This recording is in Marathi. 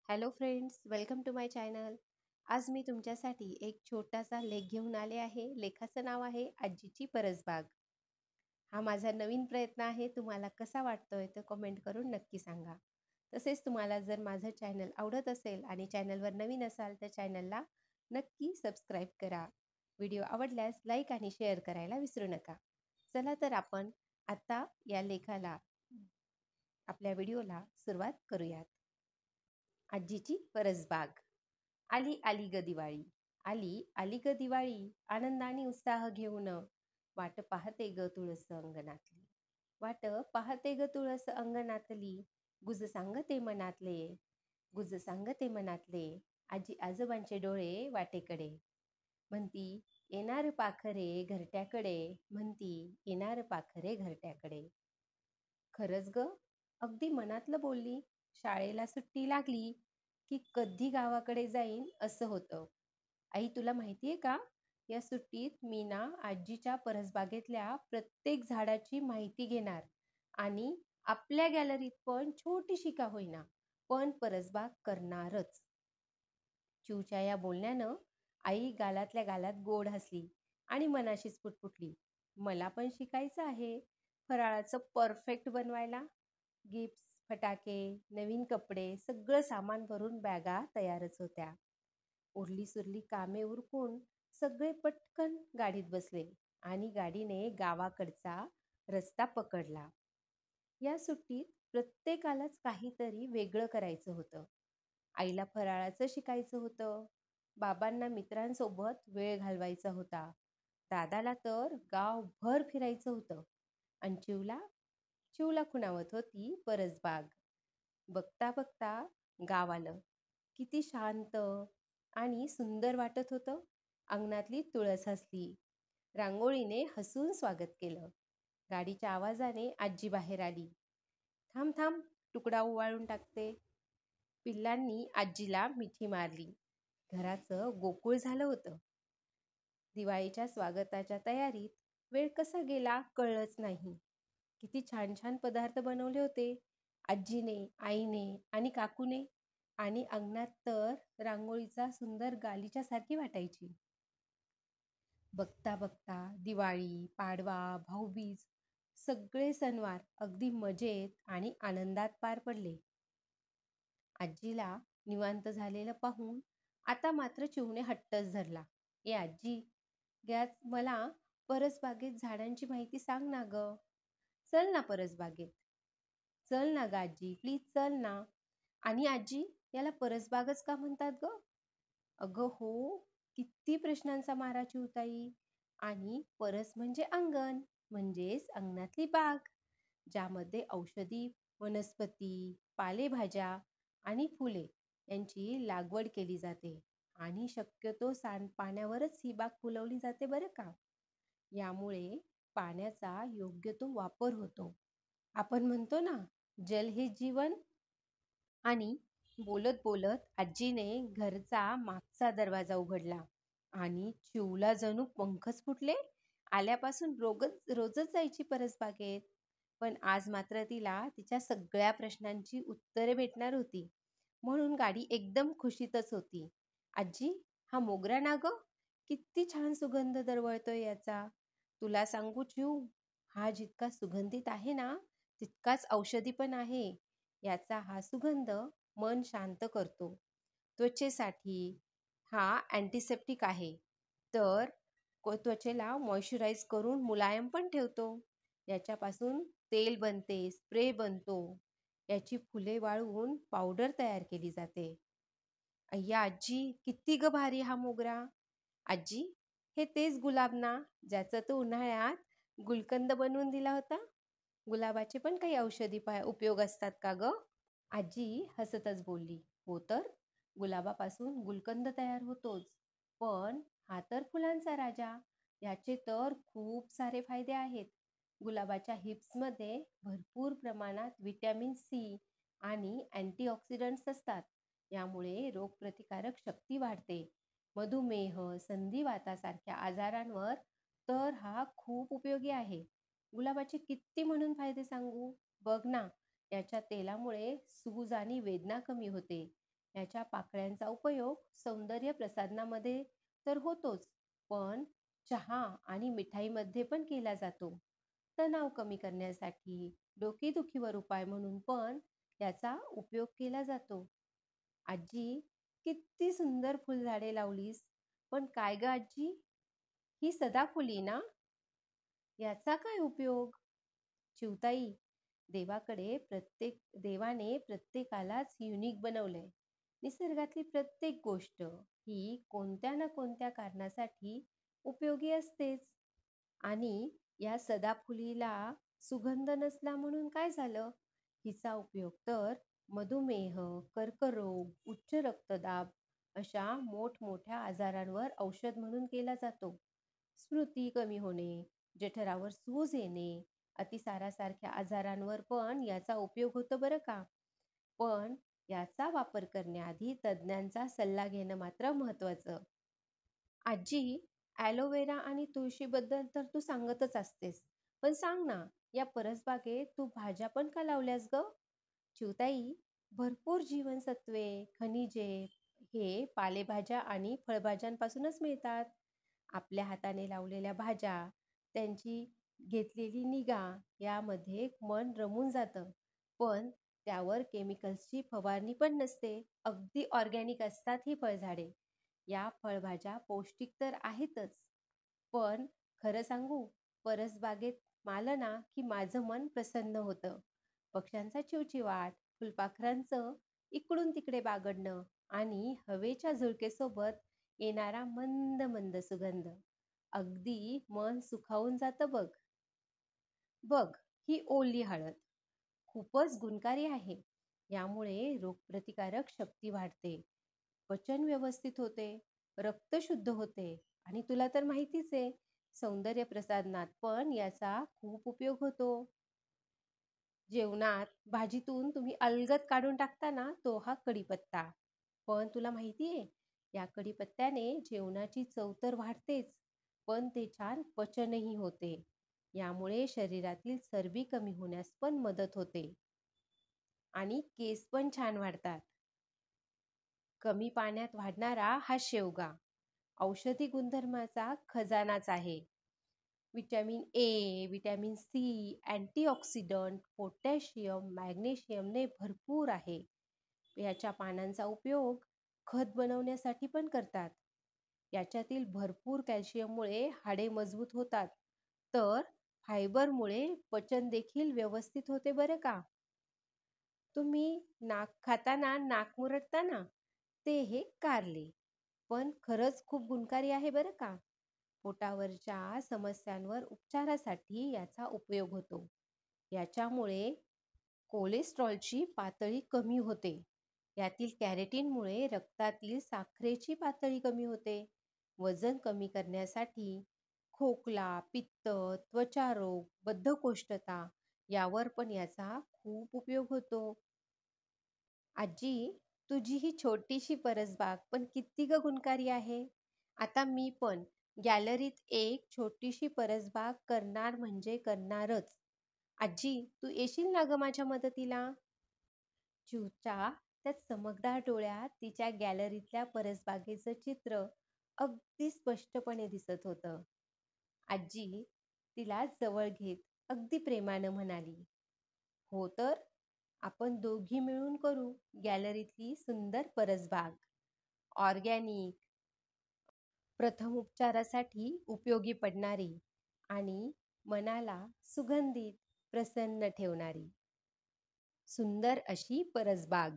Hello friends, welcome to my channel. आज मी तुमच्यासाठी एक छोटासा लेख घेऊन आले आहे. लेखाचं नाव आहे आजीची परसबाग. हा माझा नवीन प्रयत्न आहे. तुम्हाला कसा वाटतोय तर कमेंट करून नक्की सांगा. तसेच तुम्हाला जर माझं चॅनल आवडत असेल आणि चॅनलवर नवीन असाल तर चॅनलला नक्की सबस्क्राईब करा. व्हिडिओ आवडल्यास लाईक आणि शेअर करायला विसरू नका. चला तर आपण आता या लेखाला आपल्या व्हिडिओला सुरुवात करूयात. आजीची परसबाग. आली आली ग दिवाळी, आली आली ग दिवाळी, आनंदाने उत्साह घेऊन. वाट पाहते ग तुळस अंगणातली, वाट पाहते ग तुळस अंगणातली. गुज सांगते मनातले, गुज सांगते मनातले. आजी आजोबांचे डोळे वाटेकडे, म्हणती येणार पाखरे घरट्याकडे, म्हणती येणार पाखरे घरट्याकडे. खरंच ग, अगदी मनातलं बोलली. शाळेला सुट्टी लागली की कधी गावाकडे जाईन असं होतं. आई, तुला माहितीये का, या सुट्टीत मी ना आजीच्या परसबागेतल्या प्रत्येक झाडाची माहिती घेणार आणि आपल्या गॅलरीत पण छोटीशी का होईना पण परसबाग करणारच. चिवच्या या बोलण्यानं आई गालातल्या गालात गोड हसली आणि मनाशीच पुटपुटली, मला पण शिकायचं आहे फराळाचं परफेक्ट बनवायला. गिफ्ट्स, फटाके, नवीन कपडे, सगळं सामान भरून बॅगा तयारच होत्या. उरली सुरली कामे उरकून सगळे पटकन गाडीत बसले आणि गाडीने गावाकडचा रस्ता पकडला. या सुट्टीत प्रत्येकालाच काहीतरी वेगळं करायचं होतं. आईला फराळाचं शिकायचं होतं, बाबांना मित्रांसोबत वेळ घालवायचा होता, दादाला तर गावभर फिरायचं होतं आणि चिवला चिवला खुणावत होती परसबाग. बघता बघता गाव आलं. किती शांत आणि सुंदर वाटत होतं. अंगणातली तुळस हसली, रांगोळीने हसून स्वागत केलं. गाडीच्या आवाजाने आजी बाहेर आली. थांब थांब, तुकडा उवाळून टाकते. पिल्लांनी आजीला मिठी मारली. घराचं गोकुळ झालं होतं. दिवाळीच्या स्वागताच्या तयारीत वेळ कसा गेला कळलंच नाही. किती छान छान पदार्थ बनवले होते आजीने, आईने आणि काकूने. आणि अंगणात तर रांगोळीचा सुंदर गालिच्या सारखी वाटायची. बघता बघता दिवाळी, पाडवा, भाऊबीज सगळे सणवार अगदी मजेत आणि आनंदात पार पडले. आजीला निवांत झालेलं पाहून आता मात्र चिवने हट्टच धरला. ए आजी, गॅस मला परसबागेत झाडांची माहिती सांग ना ग. चल ना परसबागेत, चल ना ग आजी, प्लीज चल ना. आणि आजी, याला परसबागच का म्हणतात ग? अगं हो, किती प्रश्नांचा मारा चिवताई. आणि परस म्हणजे अंगण, म्हणजेच अंगणातली बाग, ज्यामध्ये औषधी वनस्पती, पालेभाज्या आणि फुले यांची लागवड केली जाते. आणि शक्यतो सांडपाण्यावरच ही बाग फुलवली जाते बरं का. यामुळे पाण्याचा योग्य तो वापर होतो. आपण म्हणतो ना, जल हे जीवन. आणि बोलत बोलत आजीने घरचा मागचा दरवाजा उघडला आणि चिवला जणू पंखच फुटले. आल्यापासून रोजच जायची परसबागेत, पण आज मात्र तिला तिच्या सगळ्या प्रश्नांची उत्तरे भेटणार होती, म्हणून गाडी एकदम खुशीतच होती. आजी, हा मोगरा ना ग, किती छान सुगंध दरवळतोय याचा. तुला सांगू चिव, हा जितका सुगंधित आहे ना तितकाच औषधी पण आहे. याचा हा सुगंध मन शांत करतो. त्वचेसाठी हा अँटीसेप्टिक आहे, तर त्वचेला मॉइश्चराईज करून मुलायम पण ठेवतो. याच्यापासून तेल बनते, स्प्रे बनतो. याची फुले वाळवून पावडर तयार केली जाते. अय्या आजी, किती ग भारी हा मोगरा. आजी, हे तेच गुलाब ना, ज्याचा तो उन्हाळ्यात गुलकंद बनवून दिला होता. गुलाबाचे पण काही औषधी उपयोग असतात का ग? आजी हसतच बोलली, हो तर, गुलाबापासून गुलकंद तयार होतोच, पण हा तर फुलांचा राजा, याचे तर खूप सारे फायदे आहेत. गुलाबाच्या हिप्समध्ये भरपूर प्रमाणात व्हिटॅमिन सी आणि अँटीऑक्सिडंट्स असतात. यामुळे रोगप्रतिकारक शक्ती वाढते. मधुमेह, संधिवातासारख्या आजारांवर तर हा खूप उपयोगी आहे. गुलाबाचे किती म्हणून फायदे सांगू. बघ ना, याच्या तेलामुळे सूज आणि वेदना कमी होते. याच्या पाकळ्यांचा उपयोग सौंदर्य प्रसाधनामध्ये तर होतोच, पण चहा आणि मिठाईमध्ये पण केला जातो. तणाव कमी करण्यासाठी, डोकेदुखीवर उपाय म्हणून पण याचा उपयोग केला जातो. आजी, किती सुंदर फुलझाडे लावलीस. पण काय ग आजी, ही सदाफुली ना? याचा काय उपयोग? चिवताई, देवाने प्रत्येकालाच युनिक बनवलंय. निसर्गातली प्रत्येक गोष्ट ही कोणत्या ना कोणत्या कारणासाठी उपयोगी असतेच. आणि या सदाफुलीला सुगंध नसला म्हणून काय झालं? हिचा उपयोग तर मधुमेह, कर्करोग, उच्च रक्तदाब अशा मोठमोठ्या आजारांवर औषध म्हणून केला जातो. स्मृती कमी होणे, जठरावर सूज येणे, अतिसारासारख्या आजारांवर पण याचा उपयोग होतो बरं का. पण याचा वापर करण्याआधी तज्ज्ञांचा सल्ला घेणं मात्र महत्त्वाचं. आजी, ॲलोवेरा आणि तुळशीबद्दल तर तू सांगतच असतेस. पण सांग ना, या परसबागेत तू भाज्या पण का लावल्यास ग? चिवताई, भरपूर जीवनसत्वे, खनिजे हे पालेभाज्या आणि फळभाज्यांपासूनच मिळतात. आपल्या हाताने लावलेल्या भाज्या, त्यांची घेतलेली निगा यामध्ये मन रमून जातं. पण त्यावर केमिकल्सची फवारणी पण नसते. अगदी ऑर्गॅनिक असतात ही फळझाडे. या फळभाज्या पौष्टिक तर आहेतच, पण खरं सांगू, परसबागेत आलं ना की माझं मन प्रसन्न होतं. पक्ष्यांचा चिवचिवाट, फुलपाखरांचं इकडून तिकडे बागडणं आणि हवेच्या झुळकेसोबत येणारा मंद मंद सुगंध अगदी मन सुखावून जातं बघ. बघ, ही ओली हळद खूपच गुणकारी आहे. यामुळे रोगप्रतिकारक शक्ती वाढते, पचन व्यवस्थित होते, रक्त शुद्ध होते आणि तुला तर माहितीच आहे, सौंदर्य प्रसाधनात पण याचा खूप उपयोग होतो. जेवणात भाजीतून तुम्ही अलगद काढून टाकता ना, तो हा कढीपत्ता. पण तुला माहिती आहे, या कढीपत्त्याने जेवणाची चव तर वाढतेच, पण ते छान पचनही होते. यामुळे शरीरातील चरबी कमी होण्यास पण मदत होते आणि केस पण छान वाढतात. कमी पाण्यात वाढणारा हा शेवगा औषधी गुणधर्माचा खजानाच आहे. Vitamin A, vitamin C, antioxidant, potassium, मॅग्नेशियमने भरपूर आहे. याच्या पानांचा उपयोग खत बनवण्यासाठी पण करतात. याच्यातील भरपूर कॅल्शियममुळे हाडे मजबूत होतात, तर फायबरमुळे पचन देखील व्यवस्थित होते बरं का. तुम्ही नाक खाताना नाक मुरडता ना, ते हे कारले. पण खरंच खूप गुणकारी आहे बरं का. पोटावरच्या समस्यांवर उपचारासाठी याचा उपयोग होतो. याच्यामुळे कोलेस्ट्रॉलची पातळी कमी होते. यातील कॅरेटीनमुळे रक्तातील साखरेची पातळी कमी होते. वजन कमी करण्यासाठी खोकला, पित्त, त्वचारोग, बद्धकोष्ठता यावर पण याचा खूप उपयोग होतो. आजी, तुझी ही छोटीशी परसबाग पण किती ग गुणकारी आहे. आता मी पण गॅलरीत एक छोटीशी परसबाग करणार म्हणजे करणारच. आजी, तू येशील ना ग माझ्या मदतीला? चिवच्या त्या चमकदार डोळ्यात तिच्या गॅलरीतल्या परसबागेचं चित्र अगदी स्पष्टपणे दिसत होतं. आजी तिला जवळ घेत अगदी प्रेमानं म्हणाली, हो तर, आपण दोघी मिळून करू गॅलरीतली सुंदर परसबाग. ऑर्गॅनिक, प्रथम उपचारासाठी उपयोगी पडणारी आणि मनाला सुगंधित, प्रसन्न ठेवणारी सुंदर अशी परसबाग.